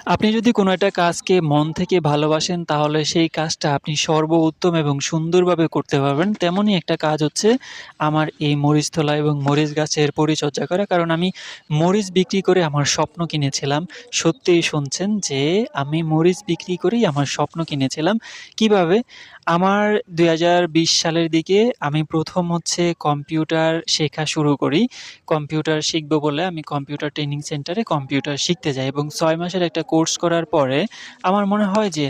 আপনি যদি কোনো একটা কাজকে মন থেকে ভালোবাসেন তাহলে সেই কাজটা আপনি সর্বোত্তম এবং সুন্দরভাবে করতে পারবেন। তেমনই একটা কাজ হচ্ছে আমার এই মরিচ তোলা এবং মরিচ গাছের পরিচর্যা করা। কারণ আমি মরিচ বিক্রি করে আমার স্বপ্ন কিনেছিলাম। সত্যিই শুনছেন যে আমি মরিচ বিক্রি করেই আমার স্বপ্ন কিনেছিলাম। কিভাবে? আমার ২০২০ সালের দিকে আমি ১ম হচ্ছে কম্পিউটার শেখা শুরু করি। কম্পিউটার শিখব বলে আমি কম্পিউটার ট্রেনিং সেন্টারে কম্পিউটার শিখতে যাই এবং ৬ মাসের একটা কোর্স করার পরে আমার মনে হয় যে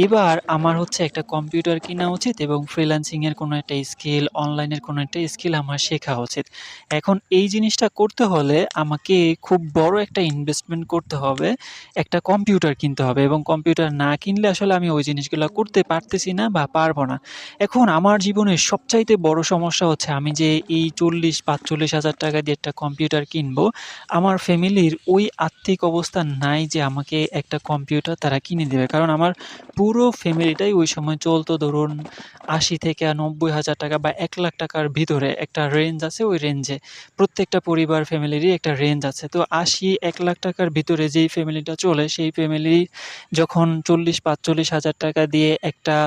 এবার আমার হচ্ছে একটা কম্পিউটার কিনা উচিত এবং ফ্রিল্যান্সিং এর কোনো একটা স্কিল, অনলাইনের কোনো একটা স্কিল আমার শেখা উচিত। এখন এই জিনিসটা করতে হলে আমাকে খুব বড় একটা ইনভেস্টমেন্ট করতে হবে। একটা কম্পিউটার কিনতে হবে এবং কম্পিউটার না কিনলে আসলে আমি ওই জিনিসগুলা করতে পারতেছি না বা পারব না। এখন আমার জীবনের সবচাইতে বড় সমস্যা হচ্ছে আমি যে এই ৪০-৪৫ হাজার টাকা দিয়ে একটা কম্পিউটার কিনবো, আমার ফ্যামিলির ওই আর্থিক অবস্থা নাই যে আমাকে একটা কম্পিউটার তারা কিনে দেবে। কারণ আমার পুরো ফ্যামিলিটাই ওই সময় চলতো ধরুন ৮০,০০০-৯০,০০০ টাকা বা ৳১,০০,০০০ ভিতরে একটা রেঞ্জ আছে, ওই রেঞ্জে। প্রত্যেকটা পরিবার ফ্যামিলিরই একটা রেঞ্জ আছে। তো ৮০-১,০০,০০০ ভিতরে যেই ফ্যামিলিটা চলে সেই ফ্যামিলি যখন ৪০-৪৫,০০০ টাকা দিয়ে একটা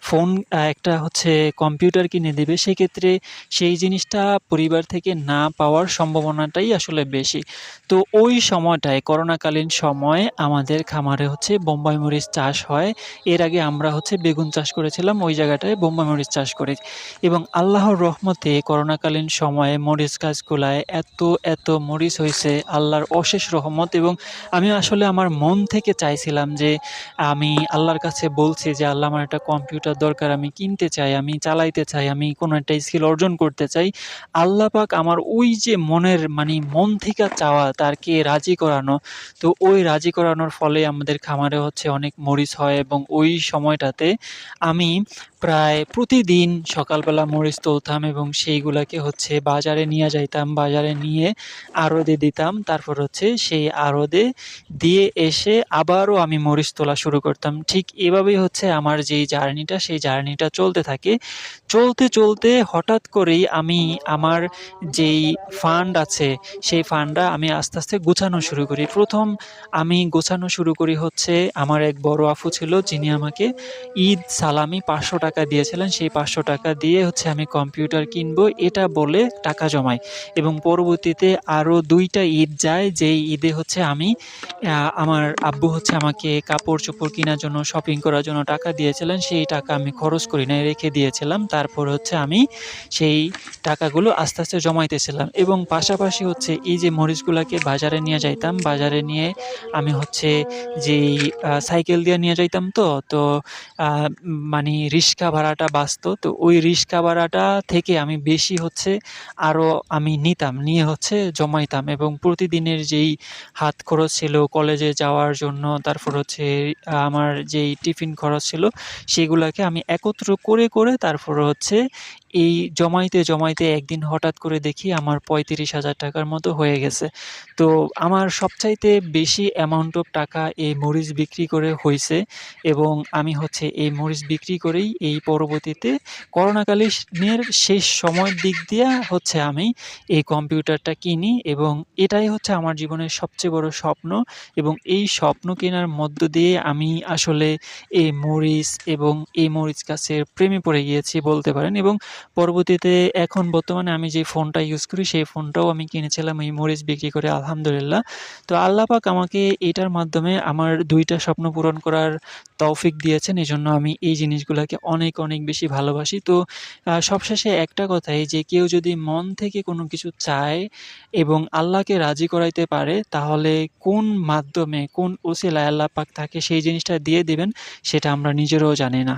ফোন একটা হচ্ছে কম্পিউটার কিনে দিবে, সেক্ষেত্রে সেই জিনিসটা পরিবার থেকে না পাওয়ার সম্ভাবনাটাই আসলে বেশি। তো ওই সময়টায় করোনাকালীন সময়ে আমাদের খামারে হচ্ছে বোম্বাই মরিচ চাষ হয়। এর আগে আমরা হচ্ছে বেগুন চাষ করেছিলাম, ওই জায়গাটায় বোম্বাই মরিচ চাষ করি এবং আল্লাহর রহমতে করোনাকালীন সময়ে মরিচ গাছগুলায় এত মরিচ হইছে, আল্লাহর অশেষ রহমত। এবং আমি আসলে আমার মন থেকে চাইছিলাম যে আমি আল্লাহর কাছে বলছি যে, "আল্লাহ আমার একটা কম্পিউটার দরকার। আমি কিনতে চাই, আমি চালাইতে চাই, আমি কোনো একটা স্কিল অর্জন করতে চাই।" আল্লাহ পাক আমার ওই যে মনের মন থেকে চাওয়া তাকে রাজি করানো, তো ওই রাজি করানোর ফলে আমাদের খামারে হচ্ছে অনেক মরিচ হয় এবং ওই সময়টাতে আমি প্রায় প্রতিদিন সকালবেলা মরিচ তুলতাম এবং সেইগুলাকে হচ্ছে বাজারে নিয়ে যাইতাম। বাজারে নিয়ে আড়তে দিতাম। তারপর হচ্ছে সেই আড়তে দিয়ে এসে আবারও আমি মরিচ তোলা শুরু করতাম। ঠিক এভাবেই হচ্ছে আমার যেই জার্নিটা, সেই জার্নিটা চলতে থাকে। চলতে হঠাৎ করেই আমি আমার যেই ফান্ড আছে, সেই ফান্ডটা আমি আস্তে গুছানো শুরু করি। ১ম আমি গোছানো শুরু করি হচ্ছে আমার এক বড় আপু ছিল যিনি আমাকে ঈদ সালামি ৳৫০০ দিয়েছিলেন। সেই ৳৫০০ দিয়ে হচ্ছে আমি কম্পিউটার কিনবো এটা বলে টাকা জমাই এবং পরবর্তীতে আরও ২ টা ঈদ যায়, যেই ঈদে হচ্ছে আমি আমার আব্বু হচ্ছে আমাকে কাপড়-চোপড় কিনার জন্য, শপিং করার জন্য টাকা দিয়েছিলেন। সেই টাকা আমি খরচ করি নাই, রেখে দিয়েছিলাম। তারপর হচ্ছে আমি সেই টাকাগুলো আস্তে জমাইতেছিলাম এবং পাশাপাশি হচ্ছে এই যে মরিচগুলাকে বাজারে নিয়ে যাইতাম, বাজারে নিয়ে আমি হচ্ছে যেই সাইকেল দিয়ে নিয়ে যাইতাম তো আ রিক্সা ভাড়াটা বাঁচতো। তো ওই রিক্সা ভাড়াটা থেকে আমি বেশি হচ্ছে আরো আমি নিতাম, নিয়ে হচ্ছে জমাইতাম এবং প্রতিদিনের যেই হাত খরচ ছিল কলেজে যাওয়ার জন্য, তারপর হচ্ছে আমার যেই টিফিন খরচ ছিল, সেগুলাকে আমি একত্র করে তারপর হচ্ছে এই জমাইতে একদিন হঠাৎ করে দেখি আমার ৳৩৫,০০০ র মতো হয়ে গেছে। তো আমার সবচাইতে বেশি অ্যামাউন্ট অফ টাকা এই মরিচ বিক্রি করে হইছে এবং আমি হচ্ছে এই মরিচ বিক্রি করেই এই পরবর্তীতে করোনাকালীনের শেষ সময়ের দিক দিয়া হচ্ছে আমি এই কম্পিউটারটা কিনি এবং এটাই হচ্ছে আমার জীবনের সবচেয়ে বড় স্বপ্ন এবং এই স্বপ্ন কেনার মধ্য দিয়ে আমি আসলে এই মরিচ এবং এই মরিচ গাছের প্রেমে পড়ে গিয়েছি বলতে পারেন এবং পরবর্তীতে এখন বর্তমানে আমি যে ফোনটা ইউজ করি সেই ফোনটাও আমি কিনেছিলাম এই মরিচ বিক্রি করে আলহামদুলিল্লাহ। তো আল্লাহ পাক আমাকে এটার মাধ্যমে আমার ২ টা স্বপ্ন পূরণ করার তৌফিক দিয়েছেন। এজন্য আমি এই জিনিসগুলাকে অনেক বেশি ভালোবাসি। তো সবশেষে একটা কথাই যে কেউ যদি মন থেকে কোনো কিছু চায় এবং আল্লাহকে রাজি করাইতে পারে তাহলে কোন মাধ্যমে, কোন ওসিলায় আল্লাহ পাক তাকে সেই জিনিসটা দিয়ে দিবেন সেটা আমরা নিজেরাও জানি না।